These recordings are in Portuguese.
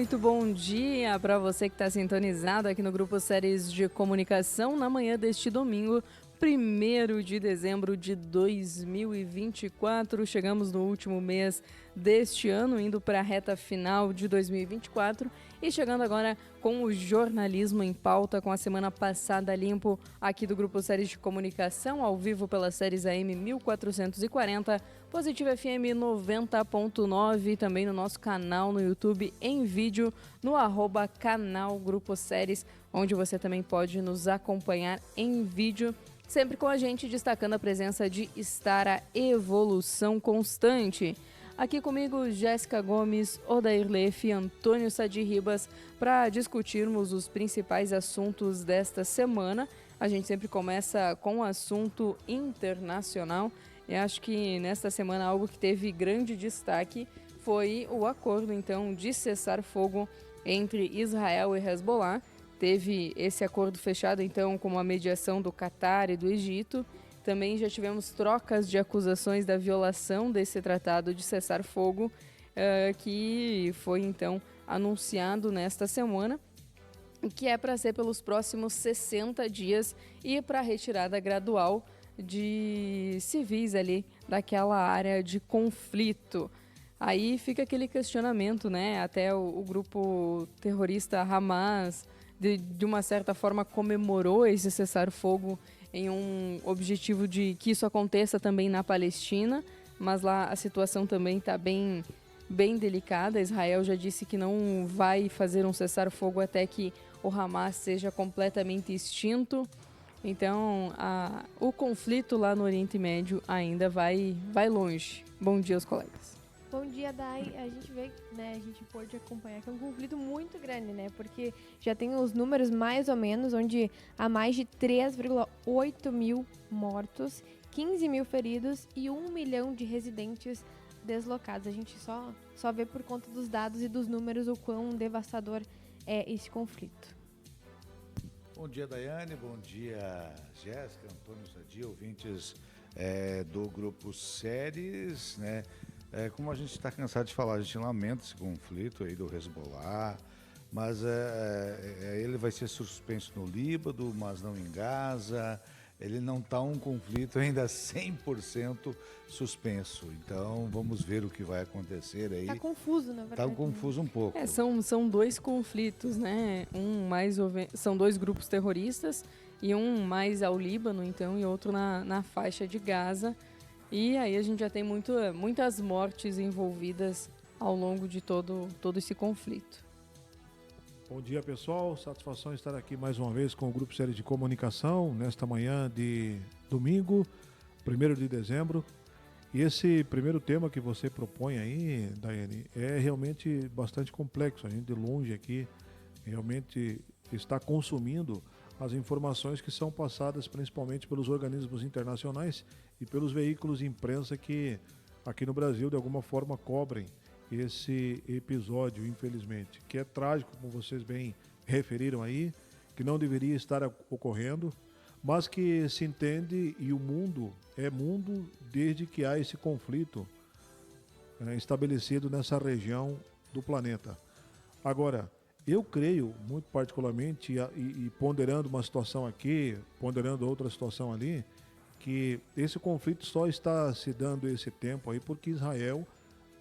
Muito bom dia para você que está sintonizado aqui no Grupo Séries de Comunicação na manhã deste domingo, 1º de dezembro de 2024. Chegamos no último mês deste ano, indo para a reta final de 2024 e chegando agora com o jornalismo em pauta, com a semana passada limpo aqui do Grupo Séries de Comunicação, ao vivo pelas séries AM 1440, Positiva FM 90.9 e também no nosso canal no YouTube em vídeo no @canal Grupo Séries, onde você também pode nos acompanhar em vídeo, sempre com a gente destacando a presença de Stara Evolução Constante. Aqui comigo, Jéssica Gomes, Odair Leff e Antônio Sadi Ribas, para discutirmos os principais assuntos desta semana. A gente sempre começa com um assunto internacional. E acho que nesta semana algo que teve grande destaque foi o acordo, então, de cessar fogo entre Israel e Hezbollah. Teve esse acordo fechado, então, com a mediação do Catar e do Egito. Também já tivemos trocas de acusações da violação desse tratado de cessar-fogo, que foi, então, anunciado nesta semana, que é para ser pelos próximos 60 dias e para retirada gradual de civis ali daquela área de conflito. Aí fica aquele questionamento, né? Até o grupo terrorista Hamas, de uma certa forma, comemorou esse cessar-fogo em um objetivo de que isso aconteça também na Palestina, mas lá a situação também está bem delicada. Israel já disse que não vai fazer um cessar-fogo até que o Hamas seja completamente extinto. Então, o conflito lá no Oriente Médio ainda vai longe. Bom dia aos colegas. Bom dia, Dai. A gente vê, né, a gente pode acompanhar que é um conflito muito grande, né, porque já tem os números mais ou menos, onde há mais de 3,8 mil mortos, 15 mil feridos e 1 milhão de residentes deslocados. A gente só vê por conta dos dados e dos números o quão devastador é esse conflito. Bom dia, Daiane, bom dia, Jéssica, Antônio Sadi, ouvintes do Grupo Séries, né? Como a gente está cansado de falar, a gente lamenta esse conflito aí do Hezbollah, mas ele vai ser suspenso no Líbano, mas não em Gaza. Ele não está um conflito ainda 100% suspenso. Então, vamos ver o que vai acontecer aí. Está confuso, na verdade. Está confuso um pouco. São dois conflitos, né? São dois grupos terroristas, e um mais ao Líbano, então, e outro na faixa de Gaza. E aí a gente já tem muitas mortes envolvidas ao longo de todo esse conflito. Bom dia, pessoal. Satisfação estar aqui mais uma vez com o Grupo Série de Comunicação nesta manhã de domingo, 1º de dezembro. E esse primeiro tema que você propõe aí, Daiane, é realmente bastante complexo. A gente de longe aqui realmente está consumindo as informações que são passadas principalmente pelos organismos internacionais e pelos veículos de imprensa que aqui no Brasil de alguma forma cobrem esse episódio, infelizmente, que é trágico, como vocês bem referiram aí, que não deveria estar ocorrendo, mas que se entende, e o mundo é mundo desde que há esse conflito estabelecido nessa região do planeta. Agora, eu creio, muito particularmente, e ponderando uma situação aqui, ponderando outra situação ali, que esse conflito só está se dando esse tempo aí porque Israel,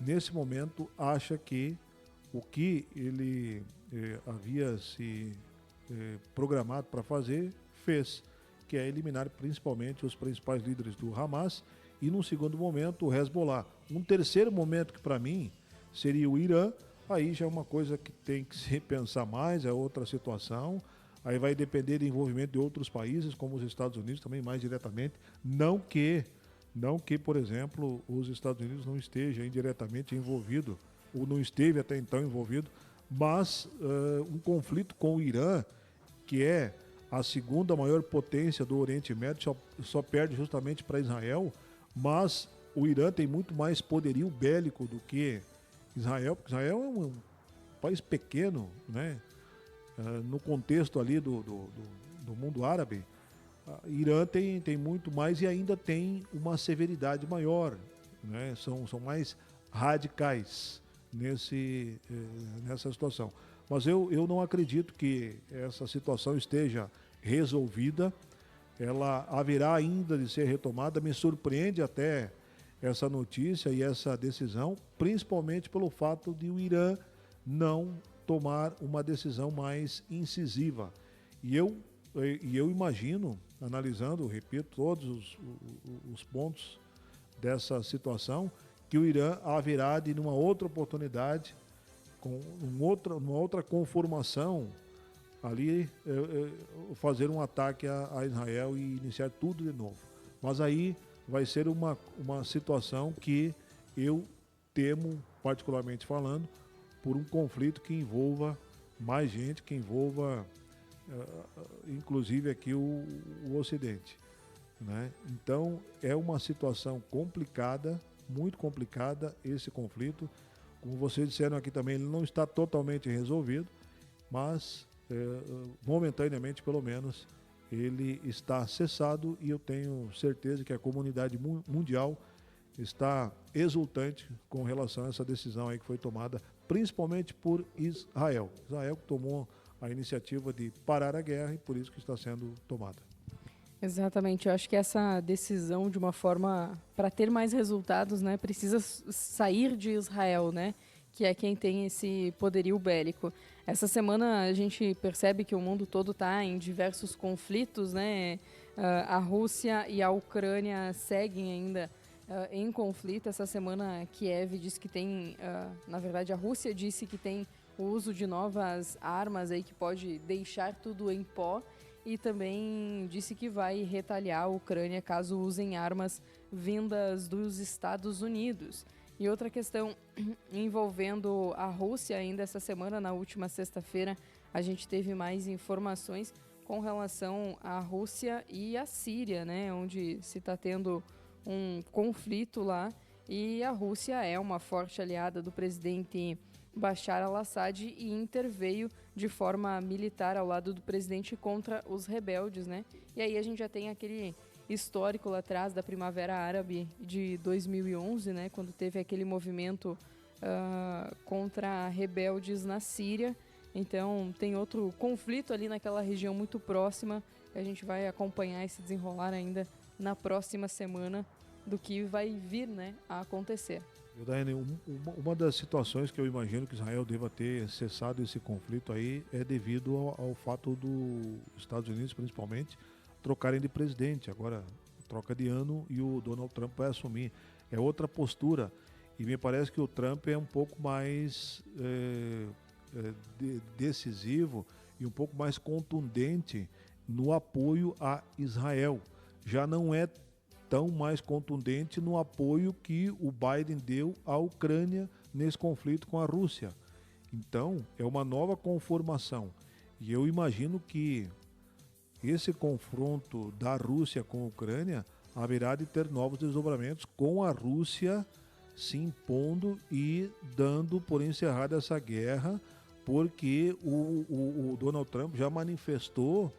nesse momento, acha que o que ele havia se programado para fazer, fez, que é eliminar principalmente os principais líderes do Hamas e, num segundo momento, o Hezbollah. Um terceiro momento que, para mim, seria o Irã. Aí já é uma coisa que tem que se pensar mais, é outra situação. Aí vai depender do envolvimento de outros países, como os Estados Unidos também, mais diretamente. Não que, por exemplo, os Estados Unidos não esteja indiretamente envolvido, ou não esteve até então envolvido, mas um conflito com o Irã, que é a segunda maior potência do Oriente Médio, só perde justamente para Israel, mas o Irã tem muito mais poderio bélico do que Israel, porque Israel é um país pequeno, né? No contexto ali do mundo árabe, Irã tem muito mais e ainda tem uma severidade maior, né? São mais radicais, nessa situação. Mas eu não acredito que essa situação esteja resolvida. Ela haverá ainda de ser retomada. Me surpreende até essa notícia e essa decisão, principalmente pelo fato de o Irã não tomar uma decisão mais incisiva. E eu imagino, analisando, repito, todos os pontos dessa situação, que o Irã haverá de, numa outra oportunidade, com uma outra conformação, ali fazer um ataque a Israel e iniciar tudo de novo. Mas aí vai ser uma situação que eu temo, particularmente falando, por um conflito que envolva mais gente, que envolva inclusive aqui o Ocidente, né? Então é uma situação complicada, muito complicada esse conflito. Como vocês disseram aqui também, ele não está totalmente resolvido, mas momentaneamente, pelo menos, ele está cessado, e eu tenho certeza que a comunidade mundial está exultante com relação a essa decisão aí que foi tomada, principalmente por Israel. Israel que tomou a iniciativa de parar a guerra, e por isso que está sendo tomada. Exatamente, eu acho que essa decisão, de uma forma, para ter mais resultados, né, precisa sair de Israel, né, que é quem tem esse poderio bélico. Essa semana a gente percebe que o mundo todo está em diversos conflitos, né, a Rússia e a Ucrânia seguem ainda em conflito. Essa semana Kiev disse que tem, na verdade a Rússia disse que tem o uso de novas armas aí que pode deixar tudo em pó, e também disse que vai retaliar a Ucrânia caso usem armas vindas dos Estados Unidos. E outra questão envolvendo a Rússia, ainda essa semana, na última sexta-feira, a gente teve mais informações com relação à Rússia e à Síria, né, onde se está tendo um conflito lá, e a Rússia é uma forte aliada do presidente Bashar al-Assad e interveio de forma militar ao lado do presidente contra os rebeldes, né? E aí a gente já tem aquele histórico lá atrás da Primavera Árabe de 2011, né? Quando teve aquele movimento contra rebeldes na Síria. Então tem outro conflito ali naquela região muito próxima. A gente vai acompanhar esse desenrolar ainda na próxima semana do que vai vir, né, a acontecer. Daiane, uma das situações que eu imagino que Israel deva ter cessado esse conflito aí é devido ao fato dos Estados Unidos, principalmente, trocarem de presidente. Agora, troca de ano e o Donald Trump vai assumir. É outra postura. E me parece que o Trump é um pouco mais decisivo e um pouco mais contundente no apoio a Israel. Já não é tão mais contundente no apoio que o Biden deu à Ucrânia nesse conflito com a Rússia. Então, é uma nova conformação. E eu imagino que esse confronto da Rússia com a Ucrânia haverá de ter novos desdobramentos, com a Rússia se impondo e dando por encerrada essa guerra, porque o Donald Trump já manifestou,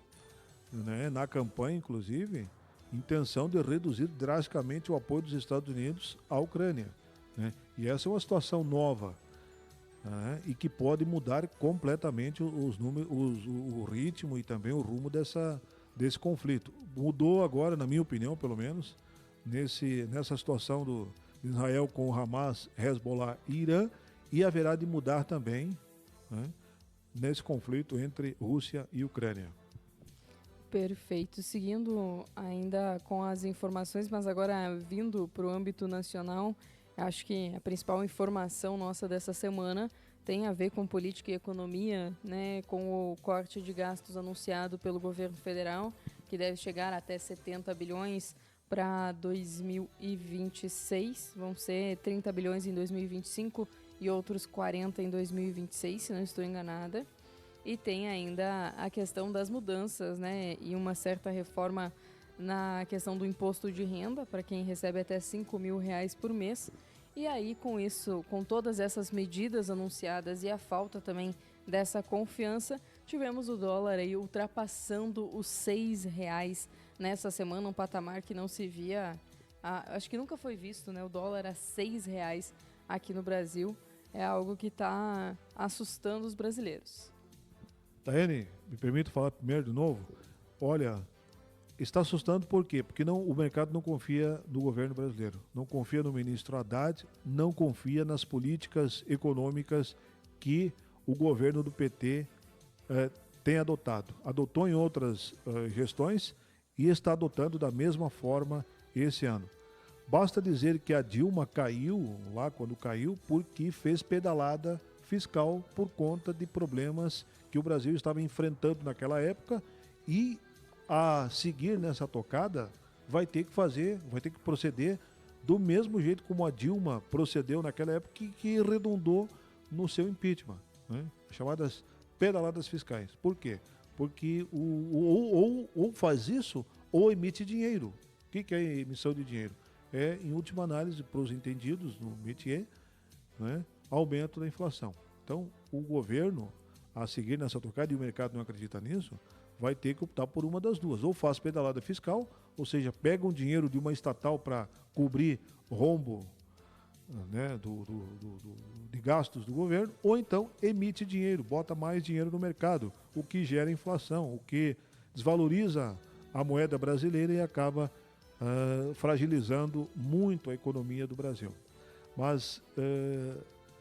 né, na campanha, inclusive, intenção de reduzir drasticamente o apoio dos Estados Unidos à Ucrânia, né? E essa é uma situação nova, né, e que pode mudar completamente os números, o ritmo e também o rumo desse conflito. Mudou agora, na minha opinião, pelo menos, nessa situação de Israel com o Hamas, Hezbollah e Irã, e haverá de mudar também, né, nesse conflito entre Rússia e Ucrânia. Perfeito. Seguindo ainda com as informações, mas agora vindo para o âmbito nacional, acho que a principal informação nossa dessa semana tem a ver com política e economia, né, com o corte de gastos anunciado pelo governo federal, que deve chegar até 70 bilhões para 2026. Vão ser 30 bilhões em 2025 e outros 40 em 2026, se não estou enganada. E tem ainda a questão das mudanças, né, e uma certa reforma na questão do imposto de renda para quem recebe até R$5.000 por mês. E aí, com isso, com todas essas medidas anunciadas e a falta também dessa confiança, tivemos o dólar aí ultrapassando os R$6 nessa semana, um patamar que não se via, acho que nunca foi visto, né, o dólar a R$6 aqui no Brasil. é algo que está assustando os brasileiros. Taiane, me permito falar primeiro de novo? Olha, está assustando por quê? Porque o mercado não confia no governo brasileiro, não confia no ministro Haddad, não confia nas políticas econômicas que o governo do PT tem adotado. Adotou em outras gestões e está adotando da mesma forma esse ano. Basta dizer que a Dilma caiu, lá quando caiu, porque fez pedalada fiscal por conta de problemas que o Brasil estava enfrentando naquela época, e a seguir nessa tocada vai ter que proceder do mesmo jeito como a Dilma procedeu naquela época, que redundou no seu impeachment, né? Chamadas pedaladas fiscais. Por quê? Porque ou faz isso ou emite dinheiro. O que é emissão de dinheiro? É, em última análise, para os entendidos no métier, né, aumento da inflação. Então, o governo, a seguir nessa tocada, e o mercado não acredita nisso, vai ter que optar por uma das duas. Ou faz pedalada fiscal, ou seja, pega um dinheiro de uma estatal para cobrir rombo, né, de gastos do governo, ou então emite dinheiro, bota mais dinheiro no mercado, o que gera inflação, o que desvaloriza a moeda brasileira e acaba fragilizando muito a economia do Brasil. Mas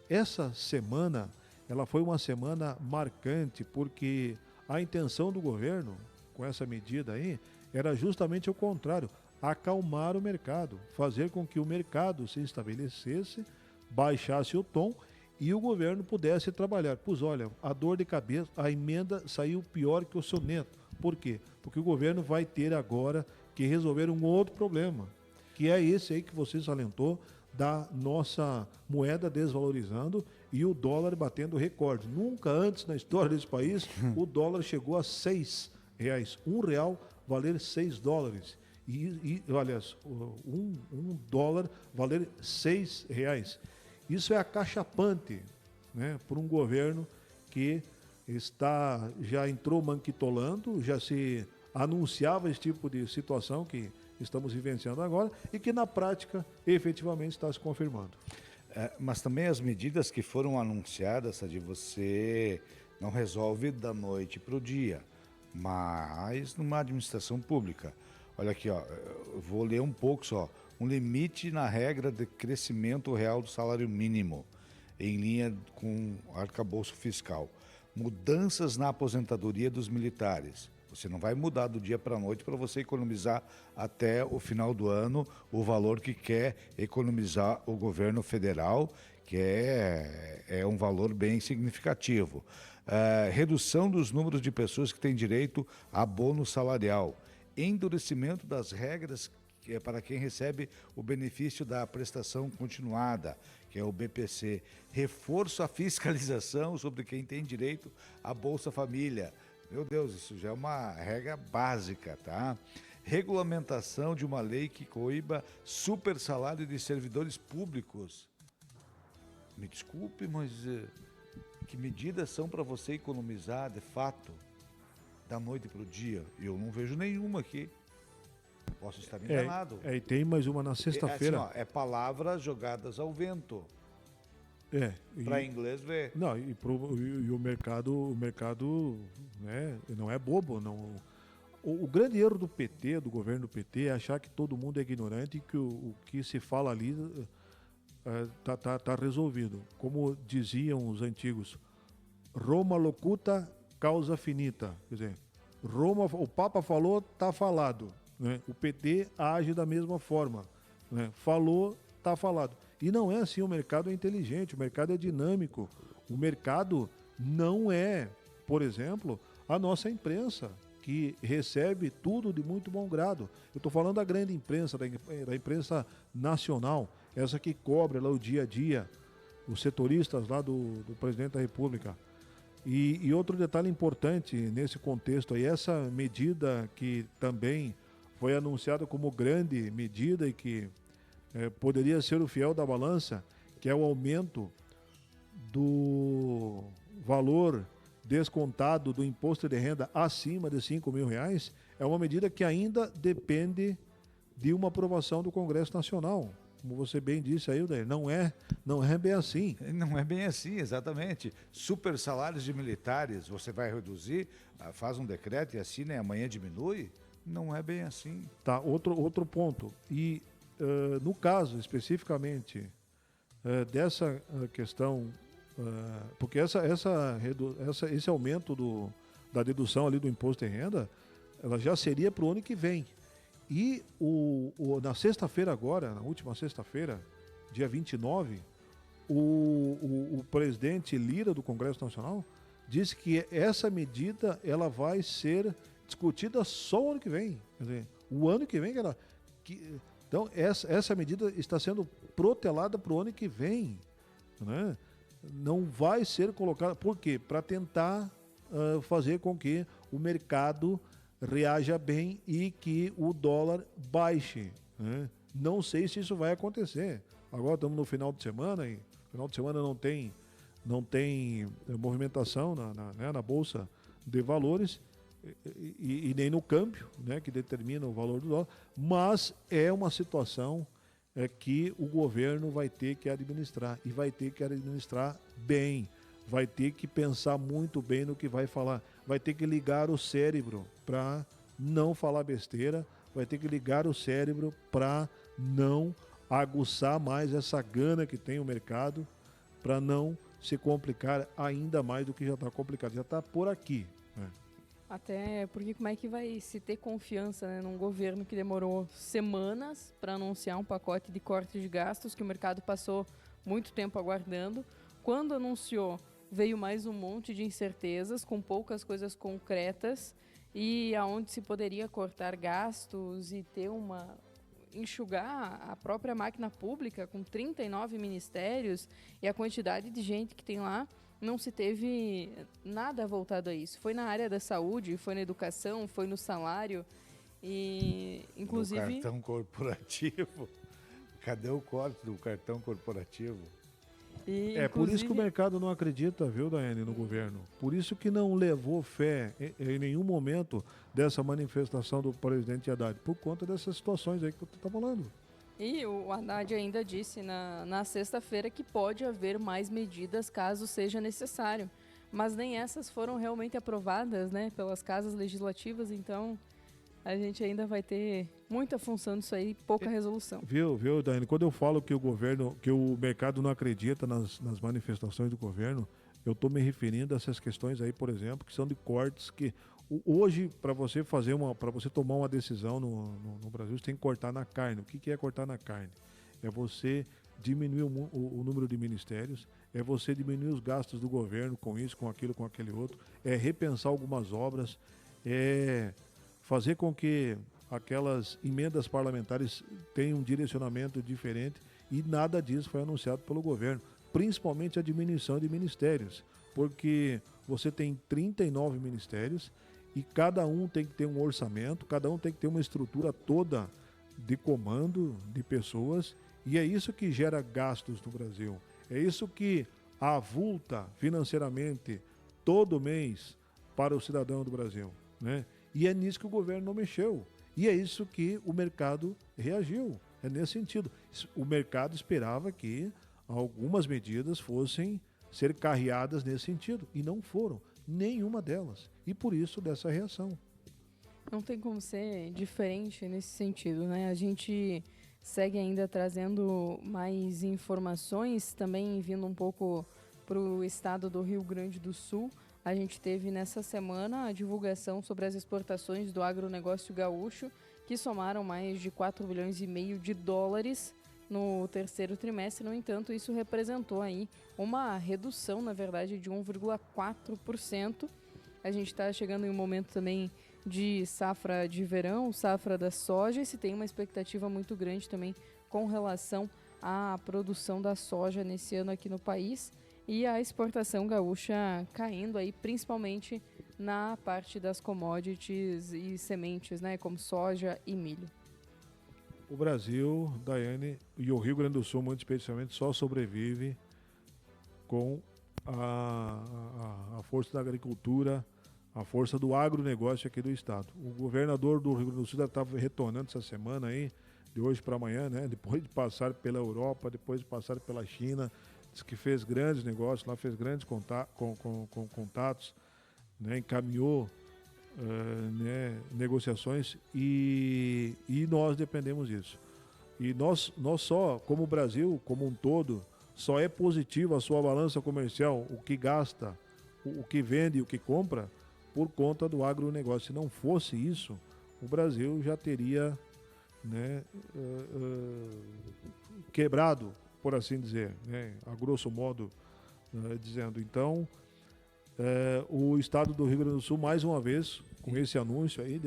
essa semana, ela foi uma semana marcante, porque a intenção do governo, com essa medida aí, era justamente o contrário: acalmar o mercado, fazer com que o mercado se estabelecesse, baixasse o tom e o governo pudesse trabalhar. Pois olha, a dor de cabeça, a emenda saiu pior que o soneto. Por quê? Porque o governo vai ter agora que resolver um outro problema, que é esse aí que você salientou, da nossa moeda desvalorizando e o dólar batendo recorde. Nunca antes na história desse país o dólar chegou a R$6. R$1 valer $6. Aliás, um dólar valer R$6. Isso é acachapante, né, por um governo que já entrou manquitolando, já se anunciava esse tipo de situação que estamos vivenciando agora e que na prática efetivamente está se confirmando. Mas também as medidas que foram anunciadas, de você não resolve da noite para o dia, mas numa administração pública. Olha aqui, ó, eu vou ler um pouco só. Um limite na regra de crescimento real do salário mínimo, em linha com o arcabouço fiscal. Mudanças na aposentadoria dos militares. Você não vai mudar do dia para a noite para você economizar até o final do ano o valor que quer economizar o governo federal, que é um valor bem significativo. Redução dos números de pessoas que têm direito a bônus salarial. Endurecimento das regras para quem recebe o benefício da prestação continuada, que é o BPC. Reforço à fiscalização sobre quem tem direito à Bolsa Família. Meu Deus, isso já é uma regra básica, tá? Regulamentação de uma lei que coíba super salário de servidores públicos. Me desculpe, mas que medidas são para você economizar, de fato, da noite para o dia? Eu não vejo nenhuma aqui. Posso estar enganado. E tem mais uma na sexta-feira. É palavras jogadas ao vento. Para inglês ver. Não, e o mercado, né, não é bobo. Não. O grande erro do PT, do governo do PT, é achar que todo mundo é ignorante e que o que se fala ali tá resolvido. Como diziam os antigos, Roma locuta, causa finita. Quer dizer, o Papa falou, tá falado. Né? O PT age da mesma forma. Né? Falou, tá falado. E não é assim, o mercado é inteligente, o mercado é dinâmico. O mercado não é, por exemplo, a nossa imprensa, que recebe tudo de muito bom grado. Eu estou falando da grande imprensa, da imprensa nacional, essa que cobre lá o dia a dia, os setoristas lá do presidente da República. E outro detalhe importante nesse contexto aí, essa medida que também foi anunciada como grande medida e que poderia ser o fiel da balança, que é o aumento do valor descontado do imposto de renda acima de R$5.000, é uma medida que ainda depende de uma aprovação do Congresso Nacional. como você bem disse aí, Daí, não é bem assim. Não é bem assim, exatamente. Super salários de militares, você vai reduzir, faz um decreto e assina e amanhã diminui? Não é bem assim. Tá, outro ponto. E no caso, especificamente, dessa questão, porque esse aumento da dedução ali do imposto de renda, ela já seria para o ano que vem. E na sexta-feira agora, na última sexta-feira, dia 29, o presidente Lira do Congresso Nacional disse que essa medida ela vai ser discutida só o ano que vem. Quer dizer, o ano que vem então essa medida está sendo protelada para o ano que vem, né? Não vai ser colocada. Por quê? Para tentar fazer com que o mercado reaja bem e que o dólar baixe, né? Não sei se isso vai acontecer. Agora estamos no final de semana e final de semana não tem movimentação na Bolsa de Valores e nem no câmbio, né, que determina o valor do dólar, mas é uma situação que o governo vai ter que administrar e vai ter que administrar bem, vai ter que pensar muito bem no que vai falar, vai ter que ligar o cérebro para não falar besteira, vai ter que ligar o cérebro para não aguçar mais essa gana que tem o mercado, para não se complicar ainda mais do que já está complicado, já está por aqui, né? Até porque como é que vai se ter confiança, né, num governo que demorou semanas para anunciar um pacote de corte de gastos que o mercado passou muito tempo aguardando. Quando anunciou, veio mais um monte de incertezas, com poucas coisas concretas, e aonde se poderia cortar gastos e ter enxugar a própria máquina pública com 39 ministérios e a quantidade de gente que tem lá, não se teve nada voltado a isso. Foi na área da saúde, foi na educação, foi no salário e, inclusive... No cartão corporativo. Cadê o corte do cartão corporativo? Por isso que o mercado não acredita, viu, Daiane, no governo. Por isso que não levou fé em nenhum momento dessa manifestação do presidente Haddad, por conta dessas situações aí que você está falando. E o Haddad ainda disse na sexta-feira que pode haver mais medidas caso seja necessário. Mas nem essas foram realmente aprovadas, né, pelas casas legislativas, então a gente ainda vai ter muita função disso aí, pouca resolução. Viu, Daiane? Quando eu falo que o mercado não acredita nas manifestações do governo, eu estou me referindo a essas questões aí, por exemplo, que são de cortes que hoje, para você tomar uma decisão no Brasil, você tem que cortar na carne. O que é cortar na carne? É você diminuir o número de ministérios, é você diminuir os gastos do governo com isso, com aquilo, com aquele outro, é repensar algumas obras, é fazer com que aquelas emendas parlamentares tenham um direcionamento diferente, e nada disso foi anunciado pelo governo, principalmente a diminuição de ministérios, porque você tem 39 ministérios e cada um tem que ter um orçamento, cada um tem que ter uma estrutura toda de comando de pessoas, e é isso que gera gastos no Brasil. É isso que avulta financeiramente todo mês para o cidadão do Brasil, né? E é nisso que o governo não mexeu. E é isso que o mercado reagiu. É nesse sentido. O mercado esperava que algumas medidas fossem ser carreadas nesse sentido. E não foram. Nenhuma delas. E por isso dessa reação. Não tem como ser diferente nesse sentido, né? A gente segue ainda trazendo mais informações, também vindo um pouco para o estado do Rio Grande do Sul. A gente teve nessa semana a divulgação sobre as exportações do agronegócio gaúcho, que somaram mais de 4,5 bilhões de dólares no terceiro trimestre. No entanto, isso representou aí uma redução, na verdade, de 1,4%. A gente está chegando em um momento também de safra de verão, safra da soja, e se tem uma expectativa muito grande também com relação à produção da soja nesse ano aqui no país. E a exportação gaúcha caindo aí, principalmente na parte das commodities e sementes, né, como soja e milho. O Brasil, Daiane, e o Rio Grande do Sul, muito especialmente, só sobrevive com a força da agricultura, a força do agronegócio aqui do estado. O governador do Rio Grande do Sul estava retornando essa semana aí de hoje para amanhã, né? Depois de passar pela Europa, depois de passar pela China, diz que fez grandes negócios lá, fez grandes contatos, né? Encaminhou né, negociações e nós dependemos disso. E nós só, como o Brasil, como um todo, só é positivo a sua balança comercial, o que gasta, o que vende e o que compra, por conta do agronegócio. Se não fosse isso, o Brasil já teria, né, quebrado, por assim dizer, né, a grosso modo dizendo. Então, o estado do Rio Grande do Sul, mais uma vez, com esse anúncio aí,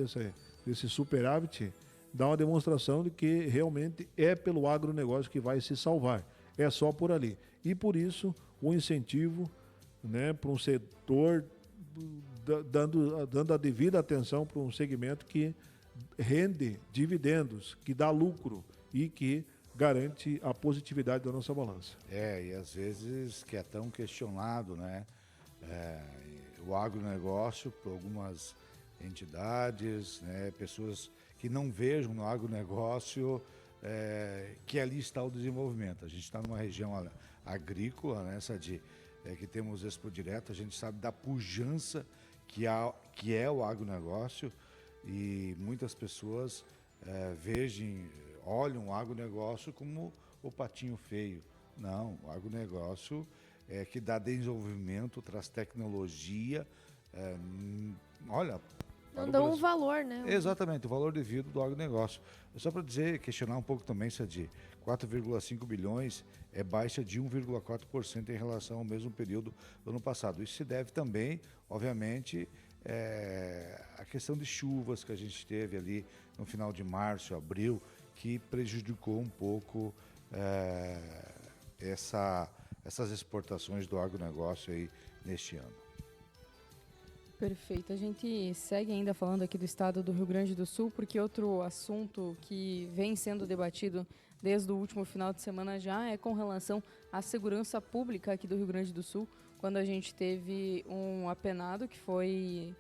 desse superávit, dá uma demonstração de que realmente é pelo agronegócio que vai se salvar. É só por ali. E por isso, o incentivo, né, para um setor, dando a devida atenção para um segmento que rende dividendos, que dá lucro e que garante a positividade da nossa balança. E às vezes que é tão questionado, né? O agronegócio por algumas entidades, né? Pessoas que não vejam no agronegócio que ali está o desenvolvimento. A gente está numa região agrícola, né, que temos Expo Direto, a gente sabe da pujança que é o agronegócio e muitas pessoas olham o agronegócio como o patinho feio. Não, o agronegócio que dá desenvolvimento, traz tecnologia, olha... Não dão um valor, né? Exatamente, o valor devido do agronegócio. Só para questionar um pouco também, Sadi, 4,5 bilhões é baixa de 1,4% em relação ao mesmo período do ano passado. Isso se deve também, obviamente, à questão de chuvas que a gente teve ali no final de março, abril, que prejudicou um pouco essas exportações do agronegócio aí neste ano. Perfeito. A gente segue ainda falando aqui do estado do Rio Grande do Sul, porque outro assunto que vem sendo debatido desde o último final de semana já é com relação à segurança pública aqui do Rio Grande do Sul, quando a gente teve um apenado que foi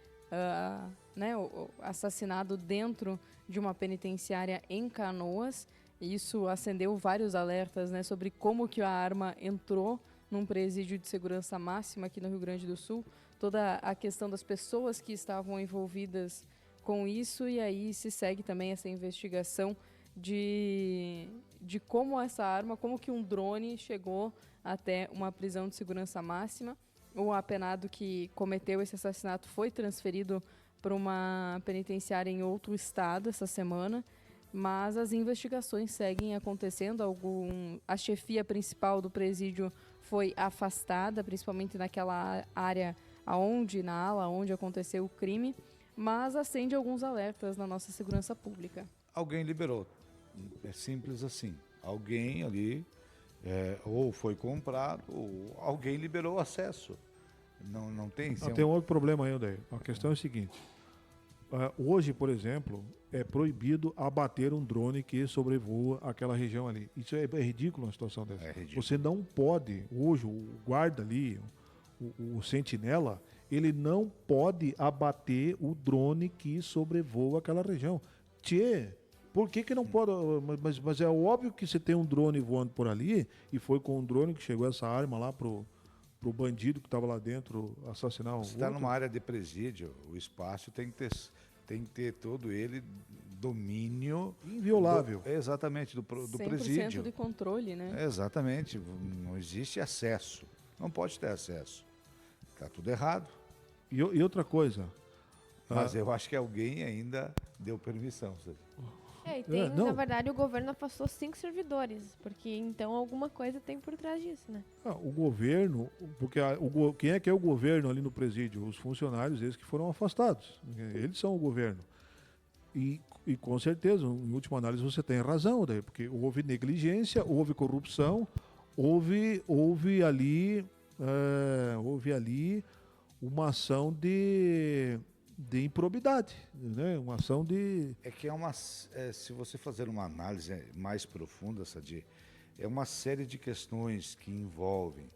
assassinado dentro de uma penitenciária em Canoas. Isso acendeu vários alertas, né, sobre como que a arma entrou num presídio de segurança máxima aqui no Rio Grande do Sul, toda a questão das pessoas que estavam envolvidas com isso, e aí se segue também essa investigação de como essa arma, como que um drone chegou até uma prisão de segurança máxima. O apenado que cometeu esse assassinato foi transferido para uma penitenciária em outro estado essa semana, mas as investigações seguem acontecendo. A chefia principal do presídio foi afastada, principalmente naquela área na ala onde aconteceu o crime, mas acende alguns alertas na nossa segurança pública. Alguém liberou, é simples assim. Alguém ali ou foi comprado ou alguém liberou o acesso. Não tem... Tem um outro problema aí, Odair. A questão é o seguinte. Hoje, por exemplo, é proibido abater um drone que sobrevoa aquela região ali. Isso é ridículo uma situação dessa. Ridículo. Você não pode, hoje, o guarda ali, o sentinela, ele não pode abater o drone que sobrevoa aquela região. Por que não pode? Mas é óbvio que você tem um drone voando por ali, e foi com um drone que chegou essa arma lá pro bandido que estava lá dentro assassinar o Você está numa área de presídio, o espaço tem que ter todo ele domínio... Inviolável. Exatamente, do presídio. 100% de controle, né? Exatamente, não existe acesso, não pode ter acesso. Está tudo errado. E outra coisa... Mas eu acho que alguém ainda deu permissão. Na verdade, o governo afastou 5 servidores, porque então alguma coisa tem por trás disso, né? O governo, porque quem é que é o governo ali no presídio? Os funcionários, eles que foram afastados. Eles são o governo. E com certeza, em última análise, você tem razão, daí, porque houve negligência, houve corrupção, houve ali uma ação de improbidade, né? Uma ação de... se você fazer uma análise mais profunda, Sadi, é uma série de questões que envolvem.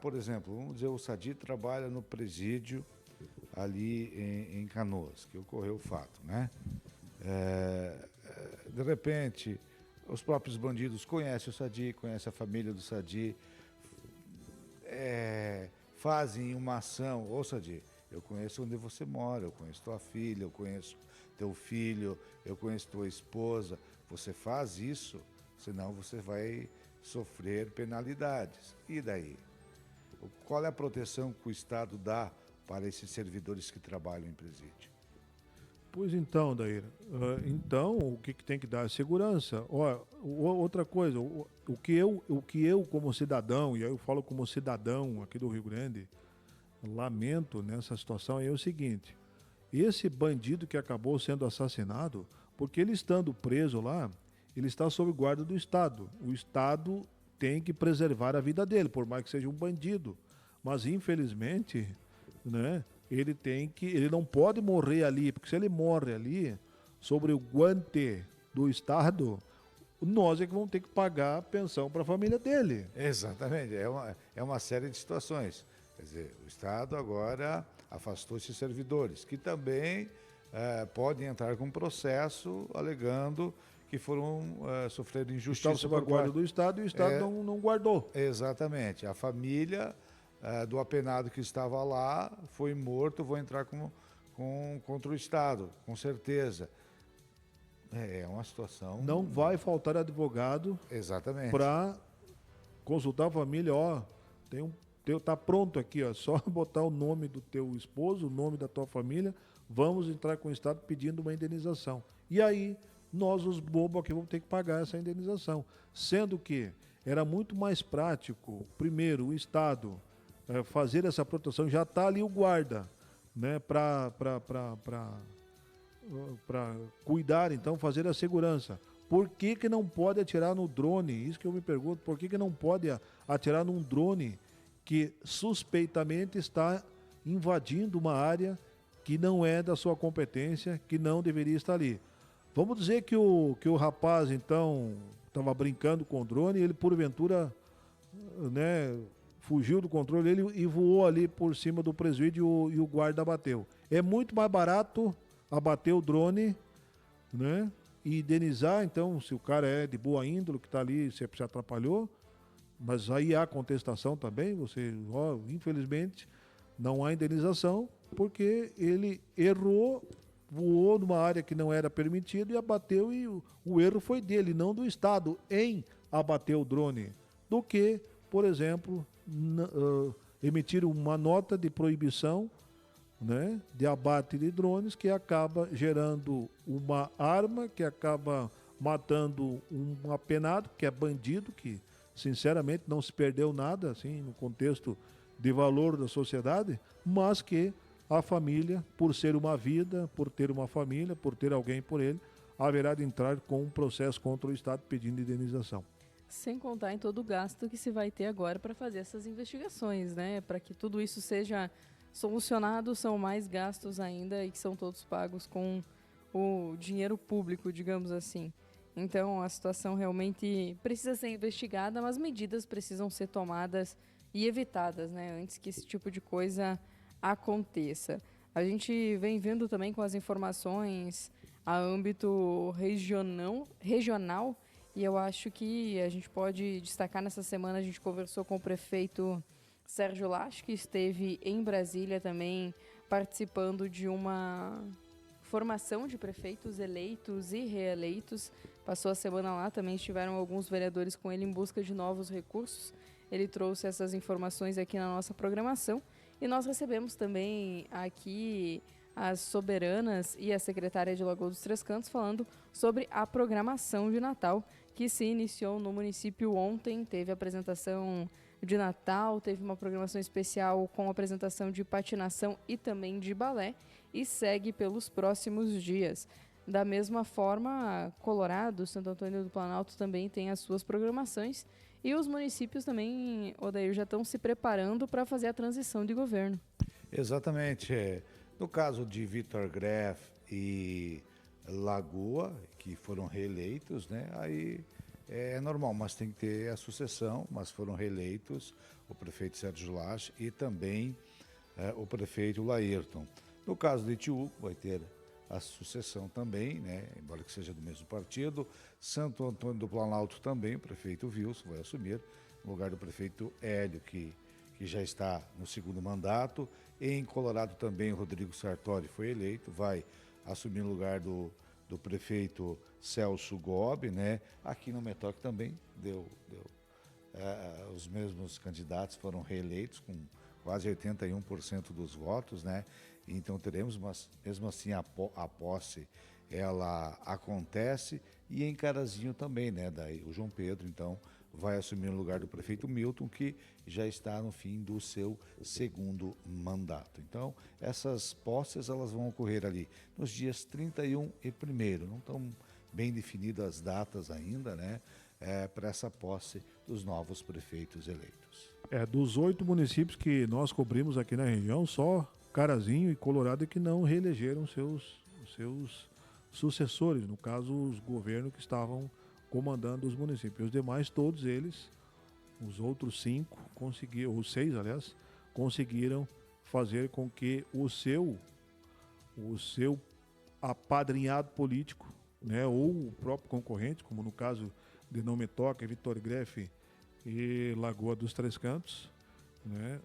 Por exemplo, vamos dizer, o Sadi trabalha no presídio ali em Canoas, que ocorreu o fato, né? de repente, os próprios bandidos conhecem o Sadi, conhecem a família do Sadi, fazem uma ação. Ô Sadi, eu conheço onde você mora, eu conheço tua filha, eu conheço teu filho, eu conheço tua esposa. Você faz isso, senão você vai sofrer penalidades. E daí? Qual é a proteção que o Estado dá para esses servidores que trabalham em presídio? Pois então, Daíra. Então, o que tem que dar é segurança. Outra coisa, o que eu como cidadão, e aí eu falo como cidadão aqui do Rio Grande, lamento nessa situação é o seguinte: esse bandido que acabou sendo assassinado, porque ele estando preso lá, ele está sob guarda do Estado. O Estado tem que preservar a vida dele, por mais que seja um bandido. Mas, infelizmente, né, ele não pode morrer ali, porque se ele morre ali, sobre o guante do Estado, nós é que vamos ter que pagar a pensão para a família dele. Exatamente, é uma série de situações. Quer dizer, o Estado agora afastou esses servidores, que também podem entrar com processo alegando que foram sofrer injustiça. Estava sob a guarda do Estado e o Estado não guardou. Exatamente. A família do apenado que estava lá foi morto, vou entrar contra o Estado, com certeza. É uma situação... Não vai faltar advogado para consultar a família. Tá pronto aqui, só botar o nome do teu esposo, o nome da tua família, vamos entrar com o Estado pedindo uma indenização. E aí, nós, os bobos aqui, vamos ter que pagar essa indenização. Sendo que era muito mais prático, primeiro, o Estado fazer essa proteção, já está ali o guarda, né, para cuidar, então, fazer a segurança. Por que não pode atirar no drone? Isso que eu me pergunto, por que não pode atirar num drone que suspeitamente está invadindo uma área que não é da sua competência, que não deveria estar ali? Vamos dizer que o rapaz, então, estava brincando com o drone e ele, porventura, né, fugiu do controle e voou ali por cima do presídio e o guarda abateu. É muito mais barato abater o drone, né, e indenizar, então, se o cara é de boa índole, que está ali, se atrapalhou, mas aí há contestação também, infelizmente, não há indenização, porque ele errou, voou numa área que não era permitido e abateu, e o erro foi dele, não do Estado, em abater o drone, do que, por exemplo, emitir uma nota de proibição, né, de abate de drones, que acaba gerando uma arma, que acaba matando um apenado, que é bandido, que sinceramente não se perdeu nada assim no contexto de valor da sociedade, mas que a família, por ser uma vida, por ter uma família, por ter alguém por ele, haverá de entrar com um processo contra o Estado pedindo indenização. Sem contar em todo o gasto que se vai ter agora para fazer essas investigações, né? Para que tudo isso seja solucionado, são mais gastos ainda e que são todos pagos com o dinheiro público, digamos assim. Então, a situação realmente precisa ser investigada, mas medidas precisam ser tomadas e evitadas, né? Antes que esse tipo de coisa aconteça. A gente vem vendo também com as informações a âmbito regional, e eu acho que a gente pode destacar nessa semana, a gente conversou com o prefeito Sérgio Lage, que esteve em Brasília também participando de uma formação de prefeitos eleitos e reeleitos. Passou a semana lá, também estiveram alguns vereadores com ele em busca de novos recursos. Ele trouxe essas informações aqui na nossa programação. E nós recebemos também aqui as soberanas e a secretária de Lagoa dos Três Cantos falando sobre a programação de Natal, que se iniciou no município ontem. Teve apresentação de Natal, teve uma programação especial com apresentação de patinação e também de balé, e segue pelos próximos dias. Da mesma forma, Colorado, Santo Antônio do Planalto também tem as suas programações, e os municípios também, Odair, já estão se preparando para fazer a transição de governo. Exatamente. No caso de Vitor Greff e Lagoa, que foram reeleitos, né? Aí é normal, mas tem que ter a sucessão, mas foram reeleitos o prefeito Sérgio Lage e também o prefeito Laírton. No caso de Itiúco, vai ter a sucessão também, né? Embora que seja do mesmo partido. Santo Antônio do Planalto também, o prefeito Wilson vai assumir, no lugar do prefeito Hélio, que já está no segundo mandato. Em Colorado também o Rodrigo Sartori foi eleito, vai assumir o lugar do prefeito Celso Gobi, né? Aqui no Metoque também os mesmos candidatos foram reeleitos com quase 81% dos votos, né? Então teremos, mas mesmo assim a posse ela acontece, e em Carazinho também, né? Daí o João Pedro então vai assumir o lugar do prefeito Milton, que já está no fim do seu segundo mandato. Então, essas posses elas vão ocorrer ali nos dias 31 e 1º. Não estão bem definidas as datas ainda, né? Para essa posse dos novos prefeitos eleitos. Dos 8 municípios que nós cobrimos aqui na região, só Carazinho e Colorado é que não reelegeram seus sucessores, no caso, os governos que estavam comandando os municípios. Os demais, todos eles, os outros 5 conseguiram, os 6, aliás, conseguiram fazer com que o seu apadrinhado político, né, ou o próprio concorrente, como no caso de Não Me Toca, Vitor Grefe e Lagoa dos Três Cantos, né,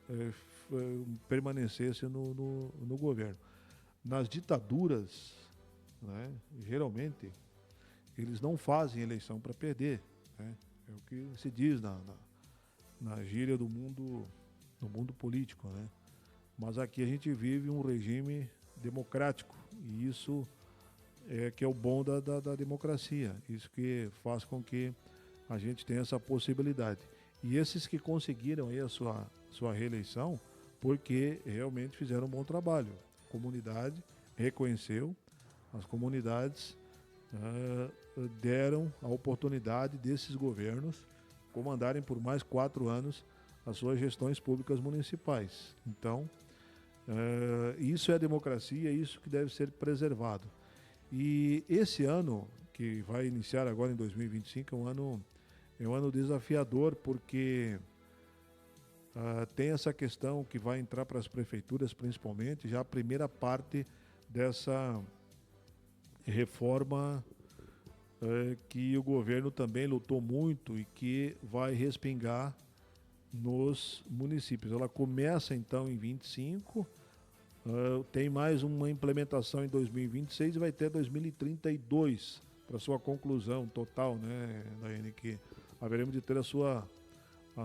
permanecesse no governo. Nas ditaduras, né, geralmente, eles não fazem eleição para perder, né? É o que se diz na gíria do mundo político, né? Mas aqui a gente vive um regime democrático, e isso é que é o bom da democracia, isso que faz com que a gente tenha essa possibilidade. E esses que conseguiram aí a sua reeleição, porque realmente fizeram um bom trabalho. A comunidade reconheceu, as comunidades deram a oportunidade desses governos comandarem por mais 4 anos as suas gestões públicas municipais. Então, isso é a democracia, isso que deve ser preservado. E esse ano, que vai iniciar agora em 2025, é um ano desafiador, porque tem essa questão que vai entrar para as prefeituras, principalmente, já a primeira parte dessa reforma que o governo também lutou muito e que vai respingar nos municípios. Ela começa então em 25, tem mais uma implementação em 2026 e vai ter 2032 para sua conclusão total, né, Daiane, que haveremos de ter a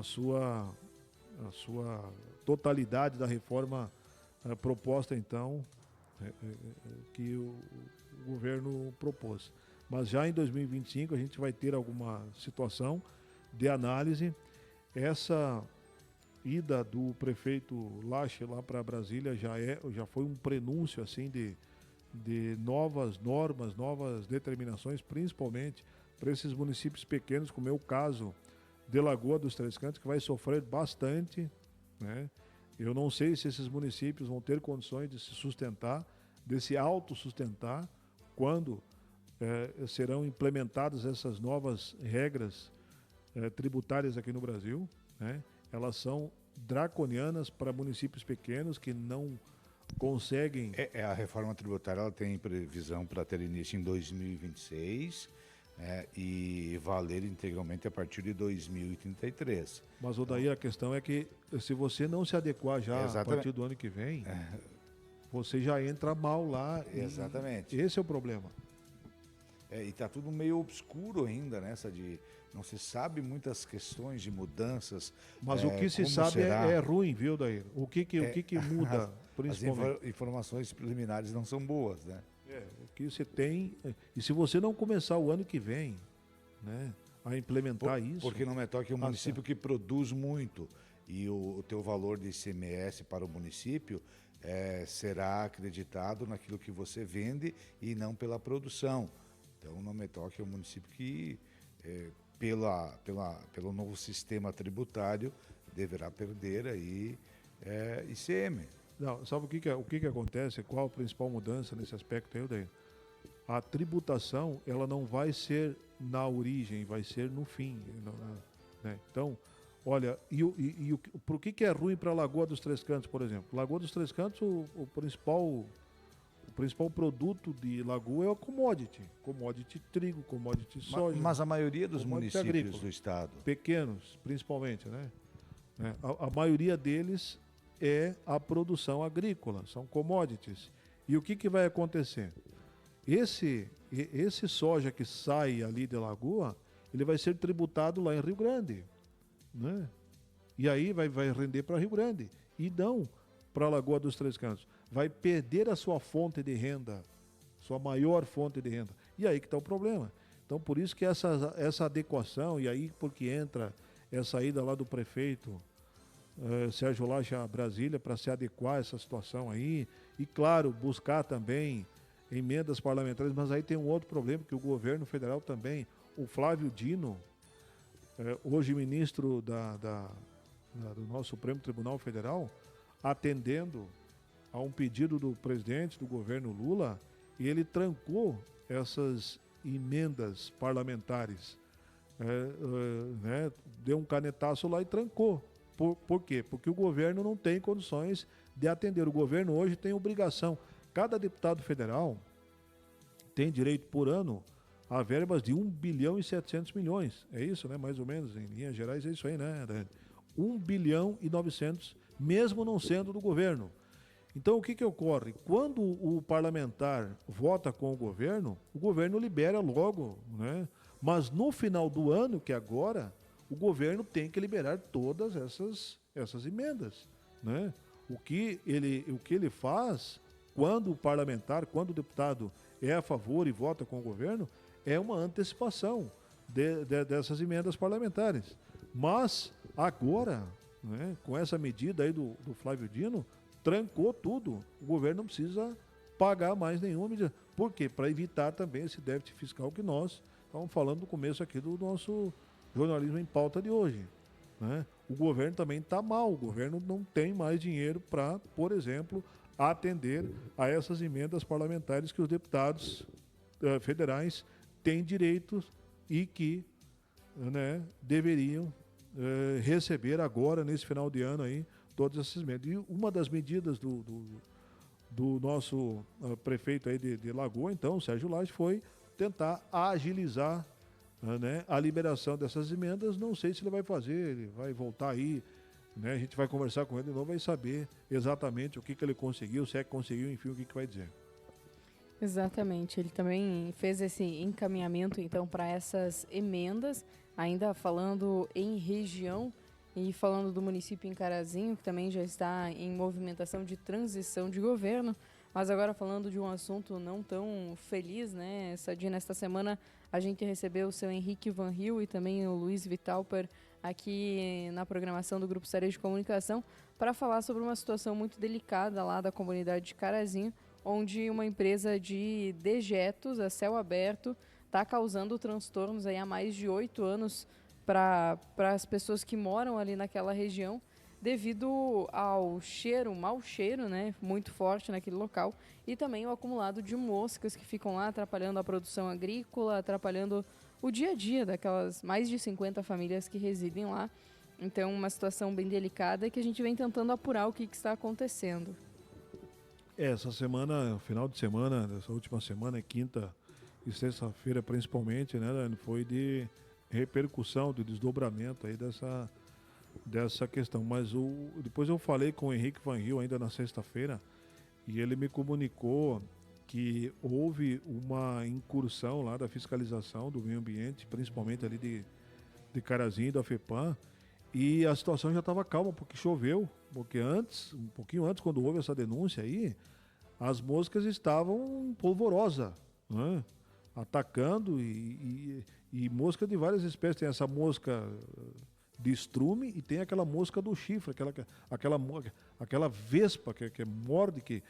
sua totalidade da reforma proposta então, que o governo propôs. Mas já em 2025 a gente vai ter alguma situação de análise. Essa ida do prefeito Lache lá para Brasília já foi um prenúncio assim de novas normas, novas determinações, principalmente para esses municípios pequenos, como é o caso de Lagoa dos Três Cantos, que vai sofrer bastante, né? Eu não sei se esses municípios vão ter condições de se sustentar, de se autossustentar, quando serão implementadas essas novas regras tributárias aqui no Brasil, né? Elas são draconianas para municípios pequenos que não conseguem... A reforma tributária ela tem previsão para ter início em 2026, e valer integralmente a partir de 2033. Mas daí a questão é que se você não se adequar já a partir do ano que vem, você já entra mal lá. Exatamente. Esse é o problema. E está tudo meio obscuro ainda, nessa de não se sabe muitas questões de mudanças. Mas o que se sabe é ruim, viu, Daí? O que muda, principalmente? As informações preliminares não são boas, né? O que você tem... E se você não começar o ano que vem, né, a implementar isso... Porque no Metoque é um município que produz muito, e o teu valor de ICMS para o município será acreditado naquilo que você vende e não pela produção. Então, o Não Me Toque é um município que, pelo novo sistema tributário, deverá perder aí ICM. Não, sabe o que acontece? Qual a principal mudança nesse aspecto aí, Daí? A tributação, ela não vai ser na origem, vai ser no fim, né? Então, olha, por que é ruim para a Lagoa dos Três Cantos, por exemplo? Lagoa dos Três Cantos, o O principal produto de Lagoa é o commodity trigo, commodity soja. Mas a maioria dos commodity municípios agrícola. do estado. Pequenos, principalmente, né? A maioria deles é a produção agrícola, são commodities. E o que vai acontecer? Esse soja que sai ali de Lagoa, ele vai ser tributado lá em Rio Grande, né? E aí vai render para Rio Grande e não para a Lagoa dos Três Cantos. Vai perder a sua fonte de renda, sua maior fonte de renda. E aí que está o problema. Então, por isso que essa adequação, e aí porque entra essa ida lá do prefeito Sérgio Laje a Brasília para se adequar a essa situação aí, e claro, buscar também emendas parlamentares, mas aí tem um outro problema, que o governo federal também, o Flávio Dino, hoje ministro do nosso Supremo Tribunal Federal, atendendo a um pedido do presidente do governo Lula, e ele trancou essas emendas parlamentares, né? Deu um canetaço lá e trancou. Por quê? Porque o governo não tem condições de atender. O governo hoje tem obrigação. Cada deputado federal tem direito por ano a verbas de 1 bilhão e 700 milhões. É isso, né? Mais ou menos, em linhas gerais é isso aí, né, Dani? 1 bilhão e 900, mesmo não sendo do governo. Então, o que ocorre? Quando o parlamentar vota com o governo libera logo, né? Mas no final do ano, que é agora, o governo tem que liberar todas essas emendas, né? O que ele faz quando o parlamentar, quando o deputado é a favor e vota com o governo, é uma antecipação dessas emendas parlamentares. Mas agora, né, com essa medida aí do Flávio Dino, trancou tudo. O governo não precisa pagar mais nenhuma medida. Por quê? Para evitar também esse déficit fiscal que nós estávamos falando no começo aqui do nosso jornalismo em pauta de hoje, né? O governo também está mal. O governo não tem mais dinheiro para, por exemplo, atender a essas emendas parlamentares que os deputados federais têm direitos e que, né, deveriam receber agora, nesse final de ano aí, todas essas emendas. E uma das medidas do nosso prefeito aí de Lagoa, então, Sérgio Laje, foi tentar agilizar, né, a liberação dessas emendas. Não sei se ele vai fazer, ele vai voltar aí, né? A gente vai conversar com ele de novo, vai saber exatamente o que ele conseguiu, se é que conseguiu, enfim, o que vai dizer. Exatamente, ele também fez esse encaminhamento então para essas emendas, ainda falando em região e falando do município em Carazinho, que também já está em movimentação de transição de governo. Mas agora falando de um assunto não tão feliz, né? Nesta semana a gente recebeu o seu Henrique Van Riel e também o Luiz Vitalper aqui na programação do Grupo Série de Comunicação para falar sobre uma situação muito delicada lá da comunidade de Carazinho, onde uma empresa de dejetos a céu aberto está causando transtornos aí há mais de 8 anos para as pessoas que moram ali naquela região, devido ao mau cheiro, né, muito forte naquele local, e também o acumulado de moscas que ficam lá atrapalhando a produção agrícola, atrapalhando o dia a dia daquelas mais de 50 famílias que residem lá. Então, uma situação bem delicada que a gente vem tentando apurar o que está acontecendo. Essa semana, final de semana, dessa última semana, quinta e sexta-feira principalmente, né, Dani, foi de repercussão, de desdobramento aí dessa questão. Mas depois eu falei com o Henrique Van Riel ainda na sexta-feira e ele me comunicou que houve uma incursão lá da fiscalização do meio ambiente, principalmente ali de Carazinho e da FEPAM, e a situação já estava calma porque choveu, porque um pouquinho antes, quando houve essa denúncia aí, as moscas estavam polvorosa, né? Atacando e mosca de várias espécies. Tem essa mosca de estrume e tem aquela mosca do chifre, aquela vespa que morde, que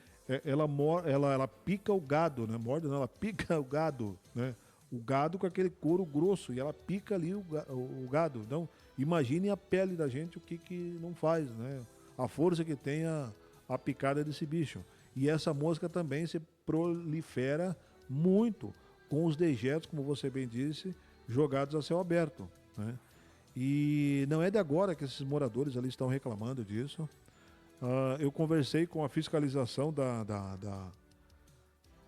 ela pica o gado, né? Morde não, ela pica o gado, né? O gado com aquele couro grosso e ela pica ali o gado. Então, imagine a pele da gente, o que não faz, né? A força que tem a picada desse bicho. E essa mosca também se prolifera muito com os dejetos, como você bem disse, jogados a céu aberto, né? E não é de agora que esses moradores ali estão reclamando disso. Eu conversei com a fiscalização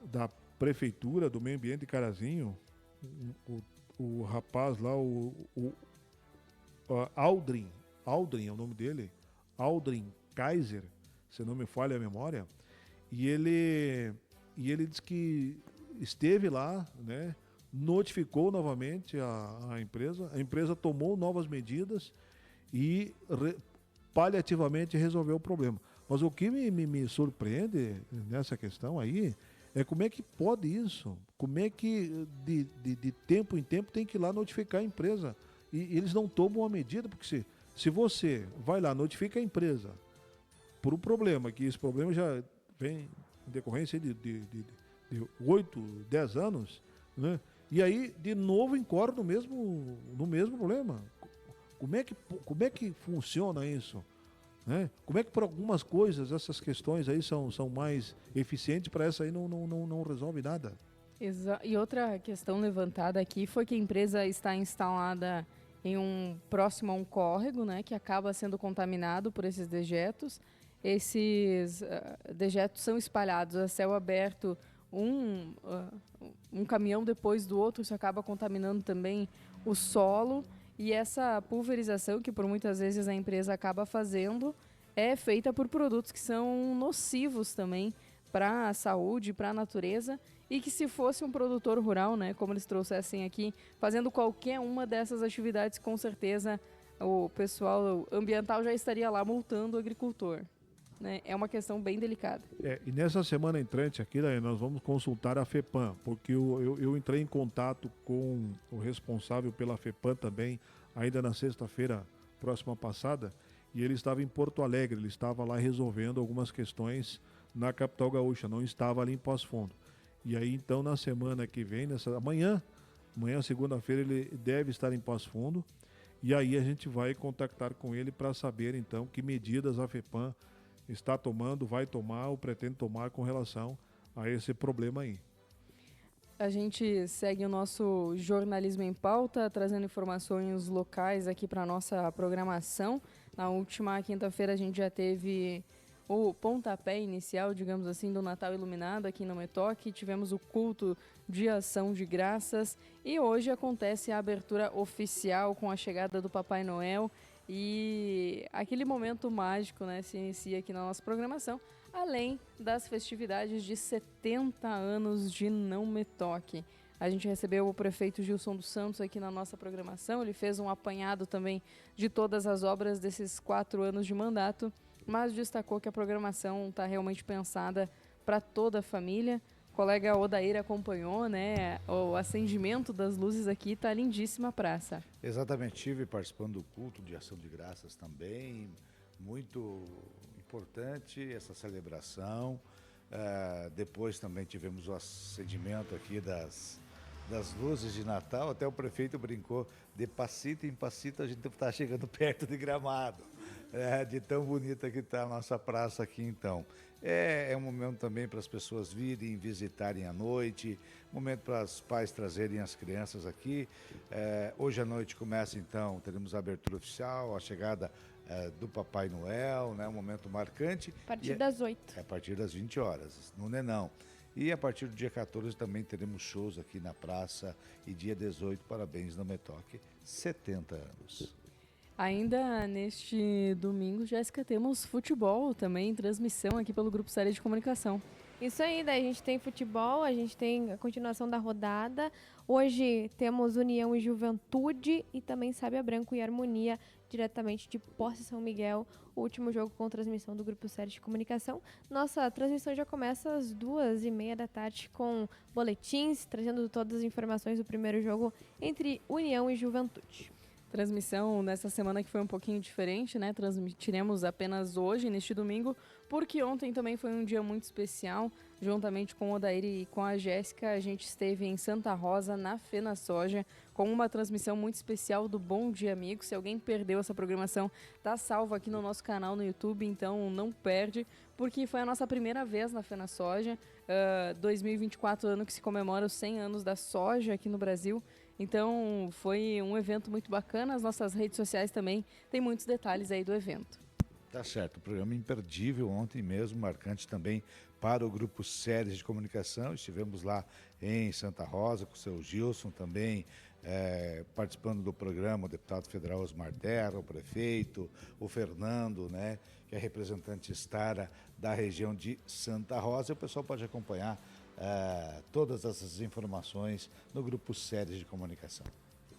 da prefeitura, do meio ambiente de Carazinho, o rapaz lá, Aldrin é o nome dele, Aldrin Kaiser, se não me falha a memória, e ele disse que esteve lá, né, notificou novamente a empresa tomou novas medidas e paliativamente resolveu o problema. Mas o que me surpreende nessa questão aí é como é que pode isso? Como é que de tempo em tempo tem que ir lá notificar a empresa? E eles não tomam a medida, porque se você vai lá, notifica a empresa por um problema, que esse problema já vem em decorrência de 8, 10 anos, né? E aí, de novo, incorre no mesmo problema. Como é que funciona isso? Né? Como é que por algumas coisas essas questões aí são mais eficientes, para essa aí não resolve nada? E outra questão levantada aqui foi que a empresa está instalada próximo a um córrego, né, que acaba sendo contaminado por esses dejetos. Esses dejetos são espalhados a céu aberto, um caminhão depois do outro, isso acaba contaminando também o solo. E essa pulverização, que por muitas vezes a empresa acaba fazendo, é feita por produtos que são nocivos também para a saúde, para a natureza, e que se fosse um produtor rural, né, como eles trouxessem aqui, fazendo qualquer uma dessas atividades, com certeza o pessoal ambiental já estaria lá multando o agricultor. Né? É uma questão bem delicada. E nessa semana entrante aqui, né, nós vamos consultar a FEPAM, porque eu entrei em contato com o responsável pela FEPAM também, ainda na sexta-feira próxima passada, e ele estava em Porto Alegre, ele estava lá resolvendo algumas questões na capital gaúcha, não estava ali em Passo Fundo. E aí então na semana que vem, amanhã segunda-feira, ele deve estar em Passo Fundo, e aí a gente vai contactar com ele para saber então que medidas a FEPAM está tomando, vai tomar ou pretende tomar com relação a esse problema aí. A gente segue o nosso jornalismo em pauta, trazendo informações locais aqui para a nossa programação. Na última quinta-feira a gente já teve o pontapé inicial, digamos assim, do Natal Iluminado aqui no Metoque. Tivemos o culto de ação de graças e hoje acontece a abertura oficial com a chegada do Papai Noel. E aquele momento mágico, né, se inicia aqui na nossa programação, além das festividades de 70 anos de Não Me Toque. A gente recebeu o prefeito Gilson dos Santos aqui na nossa programação, ele fez um apanhado também de todas as obras desses 4 anos de mandato, mas destacou que a programação está realmente pensada para toda a família. O colega Odair acompanhou, né? O acendimento das luzes aqui, tá lindíssima a praça. Exatamente, estive participando do culto de ação de graças também, muito importante essa celebração. Depois também tivemos o acendimento aqui das luzes de Natal, até o prefeito brincou, de passito em passito a gente está chegando perto de Gramado, de tão bonita que está a nossa praça aqui então. É um momento também para as pessoas virem, visitarem à noite, momento para os pais trazerem as crianças aqui. Hoje à noite começa então, teremos a abertura oficial, a chegada do Papai Noel, né, um momento marcante. A partir das 8. A partir das 20 horas, no Nenão. E a partir do dia 14 também teremos shows aqui na praça e dia 18, parabéns no Metoque, 70 anos. Ainda neste domingo, Jéssica, temos futebol também, transmissão aqui pelo Grupo Série de Comunicação. Isso aí, daí a gente tem futebol, a gente tem a continuação da rodada. Hoje temos União e Juventude e também Sábia Branco e Harmonia, diretamente de Posse São Miguel, o último jogo com transmissão do Grupo Série de Comunicação. Nossa transmissão já começa às 2h30 da tarde com boletins, trazendo todas as informações do primeiro jogo entre União e Juventude. Transmissão nessa semana que foi um pouquinho diferente, né? Transmitiremos apenas hoje, neste domingo, porque ontem também foi um dia muito especial. Juntamente com o Odair e com a Jéssica, a gente esteve em Santa Rosa, na FenaSoja, com uma transmissão muito especial do Bom Dia Amigo. Se alguém perdeu essa programação, tá salvo aqui no nosso canal no YouTube, então não perde, porque foi a nossa primeira vez na FenaSoja, 2024, ano que se comemora os 100 anos da soja aqui no Brasil. Então foi um evento muito bacana, as nossas redes sociais também tem muitos detalhes aí do evento. Tá certo, o programa imperdível ontem mesmo, marcante também para o Grupo Séries de Comunicação. Estivemos lá em Santa Rosa com o seu Gilson também, participando do programa, o deputado federal Osmar Terra, o prefeito, o Fernando, né, que é representante Estara da região de Santa Rosa. E o pessoal pode acompanhar todas essas informações no Grupo Séries de Comunicação.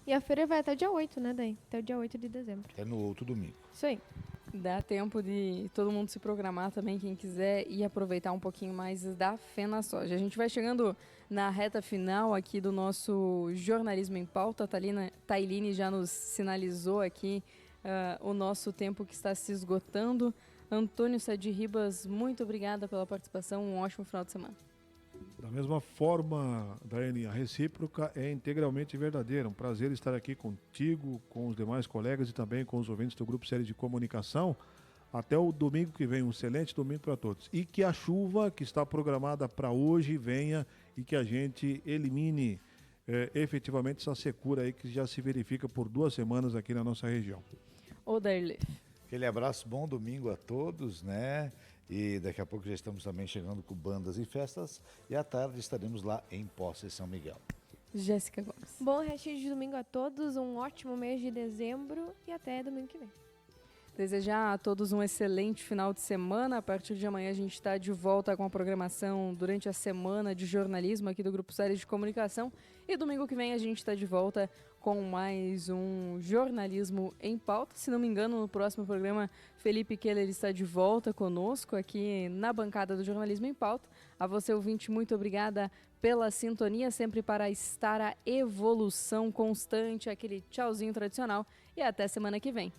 E a feira vai até o dia 8, né, Daí? Até o dia 8 de dezembro. É no outro domingo. Isso aí. Dá tempo de todo mundo se programar também, quem quiser, e aproveitar um pouquinho mais da Fena Soja. A gente vai chegando na reta final aqui do nosso Jornalismo em Pauta. A Tailine já nos sinalizou aqui o nosso tempo que está se esgotando. Antônio Sadi Ribas, muito obrigada pela participação. Um ótimo final de semana. Da mesma forma, Daiane, a recíproca é integralmente verdadeira. Um prazer estar aqui contigo, com os demais colegas e também com os ouvintes do Grupo Série de Comunicação. Até o domingo que vem, um excelente domingo para todos. E que a chuva que está programada para hoje venha e que a gente elimine efetivamente essa secura aí que já se verifica por 2 semanas aqui na nossa região. Odairle. Aquele abraço, bom domingo a todos, né? E daqui a pouco já estamos também chegando com bandas e festas. E à tarde estaremos lá em Poça e São Miguel. Jéssica Gomes. Bom restinho de domingo a todos, um ótimo mês de dezembro e até domingo que vem. Desejar a todos um excelente final de semana. A partir de amanhã a gente está de volta com a programação durante a semana de jornalismo aqui do Grupo Séries de Comunicação. E domingo que vem a gente está de volta com mais um Jornalismo em Pauta. Se não me engano, no próximo programa, Felipe Keller está de volta conosco aqui na bancada do Jornalismo em Pauta. A você, ouvinte, muito obrigada pela sintonia, sempre para estar a evolução constante, aquele tchauzinho tradicional. E até semana que vem.